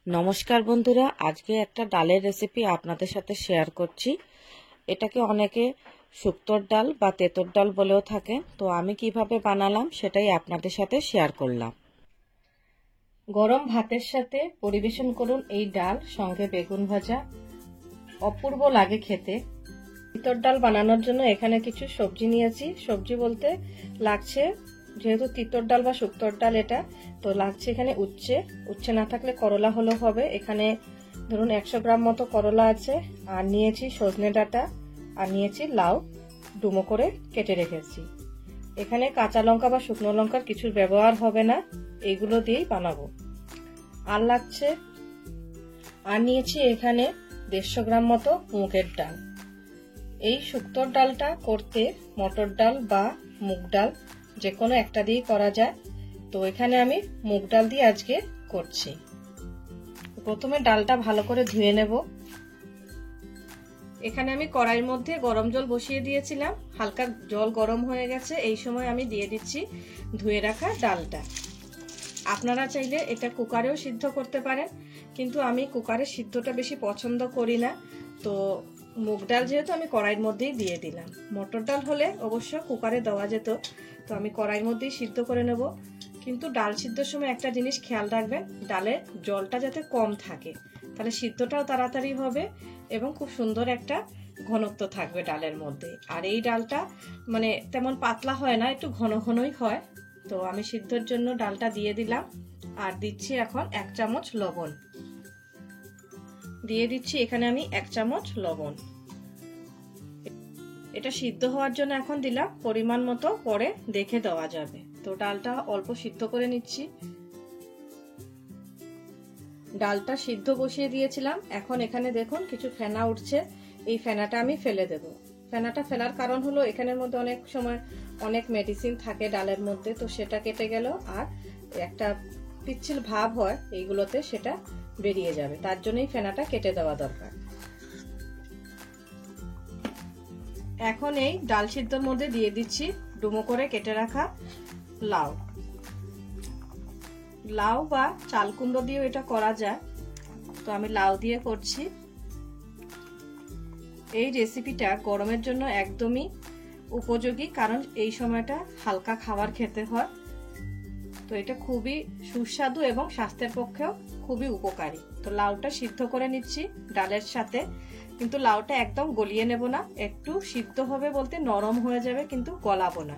নমস্কার বন্ধুরা, আজকে একটা ডালের রেসিপি আপনাদের সাথে শেয়ার করছি। এটাকে অনেকে শুক্তোর ডাল বা তেঁতুর ডাল বলেও থাকে। তো আমি কিভাবে বানালাম সেটাই আপনাদের সাথে শেয়ার করলাম। গরম ভাতের সাথে পরিবেশন করুন এই ডাল, সঙ্গে বেগুন ভাজা, অপূর্ব লাগে খেতে। তেঁতুর ডাল বানানোর জন্য এখানে কিছু সবজি নিয়েছি। সবজি বলতে লাগছে, যেহেতু তিতর ডাল বা শুক্তোর ডাল এটা, তো লাগছে এখানে উচ্ছে না থাকলে করলা হলেও হবে। এখানে ধরুন 100 গ্রাম মতো করলা আছে, আর নিয়েছি সজনে ডাঁটা, আর নিয়েছি লাউ, ডুমো করে কেটে রেখেছি। এখানে কাঁচা লঙ্কা বা শুকনো লঙ্কার কিছু ব্যবহার হবে না, এইগুলো দিয়েই বানাবো। আর লাগছে, আর নিয়েছি এখানে 150 গ্রাম মতো মুগের ডাল। এই শুক্তোর ডালটা করতে মটর ডাল বা মুগ ডাল যে কোনো একটা দিয়ে করা যায়। তো এখানে আমি মুগ ডাল দিয়ে আজকে করছি। প্রথমে ডালটা ভালো করে ধুয়ে নেব। এখানে আমি কড়াইয়ের মধ্যে গরম জল বসিয়ে দিয়েছিলাম, হালকা জল গরম হয়ে গেছে। এই সময় আমি দিয়ে দিচ্ছি ধুয়ে রাখা ডালটা। আপনারা চাইলে এটা কুকারেও সিদ্ধ করতে পারেন, কিন্তু আমি কুকারে সিদ্ধটা বেশি পছন্দ করি না। তো মুগ ডাল যেহেতু আমি কড়াইয়ের মধ্যেই দিয়ে দিলাম। মটর ডাল হলে অবশ্য কুকারে দেওয়া যেত, তো আমি কড়াইয়ের মধ্যেই সিদ্ধ করে নেব। কিন্তু ডাল সিদ্ধর সময় একটা জিনিস খেয়াল রাখবেন, ডালের জলটা যাতে কম থাকে, তাহলে সিদ্ধটাও তাড়াতাড়ি হবে এবং খুব সুন্দর একটা ঘনত্ব থাকবে ডালের মধ্যে। আর এই ডালটা মানে তেমন পাতলা হয় না, একটু ঘন ঘনই হয়। তো আমি সিদ্ধর জন্য ডালটা দিয়ে দিলাম। আর দিচ্ছি এখন 1 চামচ লবণ দিয়ে দিচ্ছি। এখানে আমি 1 চামচ লবণ, এটা সিদ্ধ হওয়ার জন্য এখন দিলাম। পরিমাণ মতো পরে দেখে দেওয়া যাবে। তো ডালটা অল্প সিদ্ধ করে নিচ্ছি। ডালটা সিদ্ধ বসিয়ে দিয়েছিলাম, এখন এখানে দেখুন কিছু ফেনা উঠছে। এই ফেনাটা আমি ফেলে দেব। ফেনাটা ফেলার কারণ হলো এখানের মধ্যে অনেক সময় অনেক মেডিসিন থাকে ডালের মধ্যে, তো সেটা কেটে গেল আর একটা পিচ্ছিল ভাব হয় এইগুলোতে, সেটা বেরিয়ে যাবে। তার জন্যই ফেনাটা কেটে দেওয়া দরকার। এখন এই ডাল সিদ্ধর মধ্যে দিয়ে দিচ্ছি ডুমো করে কেটে রাখা লাউ। লাউ বা চাল কুমড়ো দিয়েও এটা করা যায়, তো আমি লাউ দিয়ে করছি। এই রেসিপিটা গরমের জন্য একদমই উপযোগী, কারণ এই সময়টা হালকা খাবার খেতে হয়। তো এটা খুবই সুস্বাদু এবং স্বাস্থ্যের পক্ষেও খুবই উপকারী। তো লাউটা সিদ্ধ করে নিচ্ছি ডালের সাথে, কিন্তু লাউটা একদম গলিয়ে নেব না, একটু সিদ্ধ হবে বলতে নরম হয়ে যাবে, কিন্তু গলাবো না।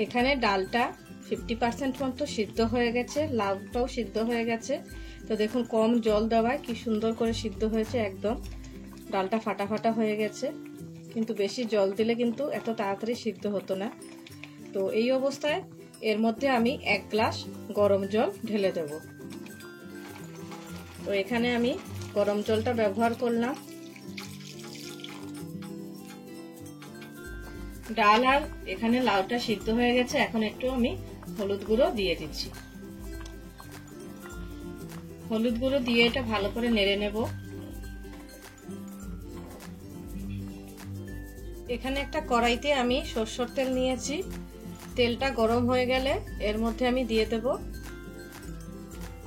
এখানে ডালটা 50% মতো সিদ্ধ হয়ে গেছে, লাউটাও সিদ্ধ হয়ে গেছে। তো দেখুন কম জল দেওয়ায় কি সুন্দর করে সিদ্ধ হয়েছে, একদম ডালটা ফাটা ফাটা হয়ে গেছে। কিন্তু বেশি জল দিলে কিন্তু এত তাড়াতাড়ি সিদ্ধ হতো না। তো এই অবস্থায় এর মধ্যে আমি 1 গ্লাস গরম জল ঢেলে দেব। তো এখানে আমি গরম জলটা ব্যবহার করলাম। ডাল আর এখানে লাউটা সিদ্ধ হয়ে গেছে, এখন একটু আমি হলুদ গুঁড়ো দিয়ে দিচ্ছি। হলুদ গুঁড়ো দিয়ে এটা ভালো করে নেড়ে নেব। এখানে একটা কড়াইতে আমি সরষের তেল নিয়েছি। তেলটা গরম হয়ে গেলে এর মধ্যে আমি দিয়ে দেব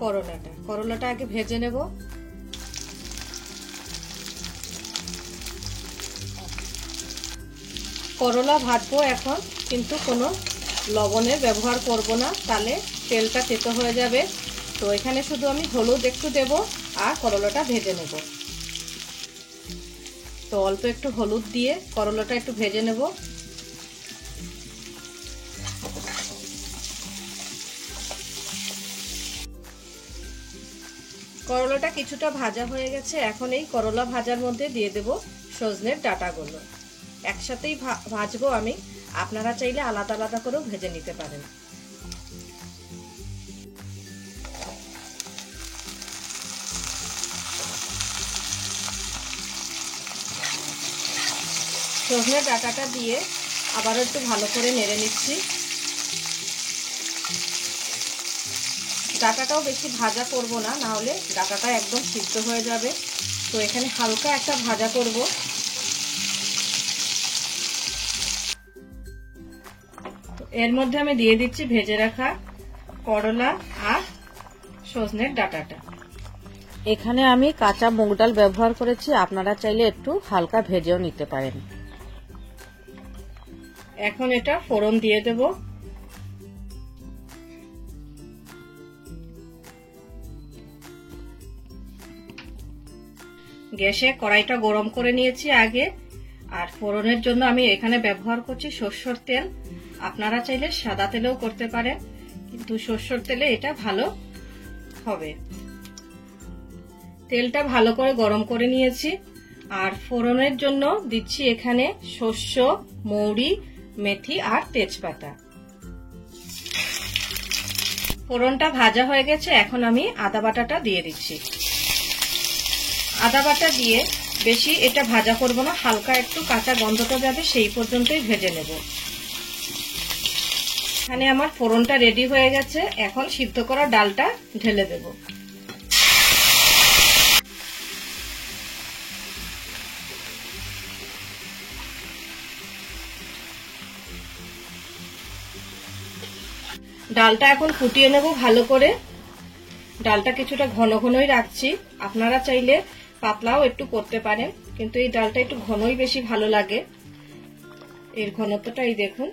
করলাটা। করলাটা আগে ভেজে নেব। করলা ভাজবো এখন, কিন্তু কোনো লবণের ব্যবহার করব না, তাহলে তেলটা তেতো হয়ে যাবে। তো এখানে শুধু আমি হলুদ একটু দেব আর করলাটা ভেজে নেব। তো অল্প একটু হলুদ দিয়ে করলাটা একটু ভেজে নেব। করলাটা কিছুটা ভাজা হয়ে গেছে, এখন এই করলা ভাজার মধ্যে দিয়ে দেব সজনের ডাঁটাগুলো। একসাথেই ভাজবো আমি, আপনারা চাইলে আলাদা আলাদা করেও ভেজে নিতে পারেন। সজনের ডাঁটাটা দিয়ে আবারও একটু ভালো করে নেড়ে নিচ্ছি। ডাঁটাটাও বেশি ভাজা করব না, না হলে ডাঁটাটা একদম সিদ্ধ হয়ে যাবে। তো এখানে হালকা একটা ভাজা করব। এর মধ্যে আমি দিয়ে দিচ্ছি ভেজে রাখা করলা আর সজনের ডাঁটাটা। এখানে আমি কাঁচা মুগ ডাল ব্যবহার করেছি, আপনারা চাইলে একটু হালকা ভেজেও নিতে পারেন। এখন এটা ফোড়ন দিয়ে দেব। গ্যাসে কড়াইটা গরম করে নিয়েছি আগে। আর ফোড়নের জন্য আমি এখানে ব্যবহার করছি সরষের তেল। আপনারা চাইলে সাদা তেলেও করতে পারেন, কিন্তু সরষের তেলে এটা ভালো হবে। তেলটা ভালো করে গরম করে নিয়েছি। আর ফোড়নের জন্য দিচ্ছি এখানে সর্ষে, মৌরি, মেথি আর তেজপাতা। ফোড়নটা ভাজা হয়ে গেছে, এখন আমি আদা বাটাটা দিয়ে দিচ্ছি। আদা বাটা দিয়ে বেশি এটা ভাজা করব না, হালকা একটু কাঁচা গন্ধটা যাবে সেই পর্যন্তই ভেজে নেব। এখানে আমার ফোড়নটা রেডি হয়ে গেছে, এখন সিদ্ধ করা ডালটা ঢেলে দেব। ডালটা এখন ফুটিয়ে নেব ভালো করে। ডালটা কিছুটা ঘন ঘনই রাখছি, আপনারা চাইলে পাতলাও একটু করতে পারেন, কিন্তু এই ডালটা একটু ঘনই বেশি ভালো লাগে। এর ঘনত্বটাই দেখুন।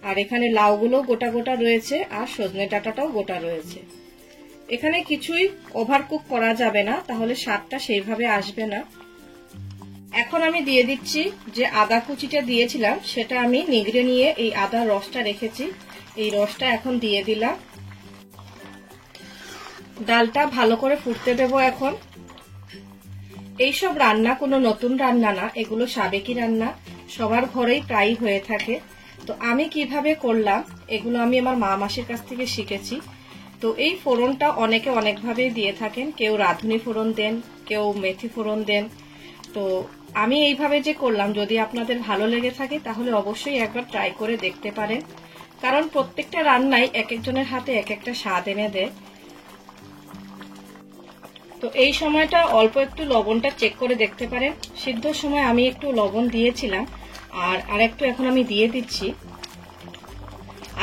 আর এখানে লাউগুলো গোটা গোটা রয়েছে আর সজনে ডাঁটাটাও গোটা রয়েছে। এখানে কিছুই ওভারকুক করা যাবে না, তাহলে স্বাদটা সেইভাবে আসবে না। এখন আমি দিয়ে দিচ্ছি যে আদা কুচিটা দিয়েছিলাম সেটা আমি নিগড়ে নিয়ে এই আদার রসটা রেখেছি, এই রসটা এখন দিয়ে দিলাম। ডালটা ভালো করে ফুটতে দেব এখন। এইসব রান্না কোনো নতুন রান্না না, এগুলো সাবেকি রান্না, সবার ঘরেই প্রায় হয়ে থাকে। তো আমি কিভাবে করলাম এগুলো আমি আমার মা মাসির কাছ থেকে শিখেছি। তো এই ফোড়নটা অনেকে অনেকভাবেই দিয়ে থাকেন, কেউ রাঁধুনি ফোড়ন দেন, কেউ মেথি ফোড়ন দেন। তো আমি এইভাবে যে করলাম, যদি আপনাদের ভালো লেগে থাকে তাহলে অবশ্যই একবার ট্রাই করে দেখতে পারেন, কারণ প্রত্যেকটা রান্নাই এক একজনের হাতে এক একটা স্বাদ এনে দেয়। তো এই সময়টা অল্প একটু লবণটা চেক করে দেখতে পারেন। সিদ্ধর সময় আমি একটু লবণ দিয়েছিলাম, আর আরেকটু এখন আমি দিয়ে দিচ্ছি।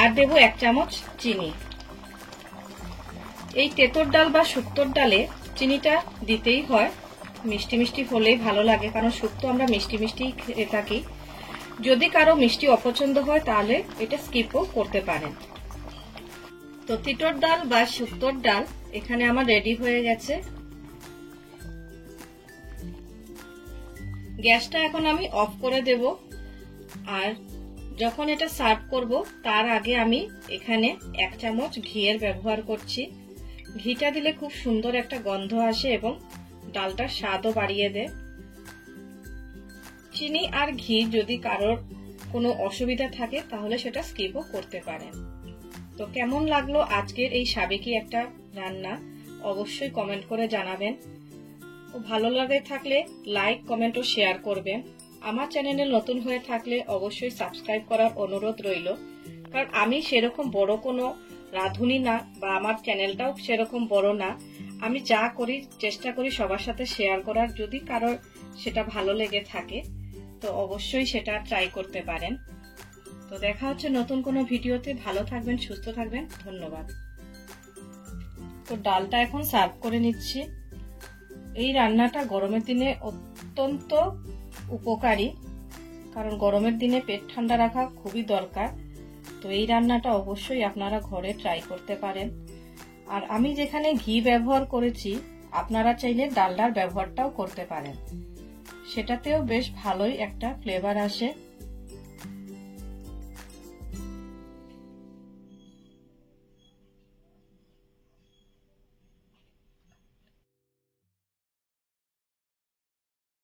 আর দেব 1 চামচ চিনি। এই তেঁতুর ডাল বা শুক্তোর ডালে চিনিটা দিতেই হয়, মিষ্টি মিষ্টি হলেই ভালো লাগে, কারণ শুক্তো আমরা মিষ্টি মিষ্টি খেয়ে থাকি। যদি কারো মিষ্টি অপছন্দ হয় তাহলে এটা স্কিপও করতে পারেন। তো তিঁতর ডাল বা শুক্তোর ডাল এখানে আমার রেডি হয়ে গেছে। গ্যাসটা এখন আমি অফ করে দেব। আর যখন এটা সার্ভ করব তার আগে আমি এখানে 1 চামচ ঘিয়ের ব্যবহার করছি। ঘিটা দিলে খুব সুন্দর একটা গন্ধ আসে এবং ডালটার স্বাদও বাড়িয়ে দেয়। চিনি আর ঘি যদি কারোর কোনো অসুবিধা থাকে তাহলে সেটা স্কিপও করতে পারেন। তো কেমন লাগলো আজকের এই সাবেকি একটা রান্না অবশ্যই কমেন্ট করে জানাবেন। ও ভালো লাগে থাকলে লাইক, কমেন্ট ও শেয়ার করবেন। আমার চ্যানেলে নতুন হয়ে থাকলে অবশ্যই সাবস্ক্রাইব করার অনুরোধ রইল, কারণ আমি সেরকম বড় কোনো রাঁধুনি না, বা আমার চ্যানেলটাও সেরকম বড় না। আমি যা করি চেষ্টা করি সবার সাথে শেয়ার করার। যদি কারোর সেটা ভালো লেগে থাকে তো অবশ্যই সেটা ট্রাই করতে পারেন। তো দেখা হচ্ছে নতুন কোনো ভিডিওতে। ভালো থাকবেন, সুস্থ থাকবেন, ধন্যবাদ। তো ডালটা এখন সার্ভ করে নিচ্ছি। এই রান্নাটা গরমের দিনে অত্যন্ত উপকারী, কারণ গরমের দিনে পেট ঠান্ডা রাখা খুবই দরকার। তো এই রান্নাটা অবশ্যই আপনারা ঘরে ট্রাই করতে পারেন। আর আমি যেখানে ঘি ব্যবহার করেছি আপনারা চাইলে ডালডার ব্যবহারটাও করতে পারেন, সেটাতেও বেশ ভালোই একটা ফ্লেভার আসে।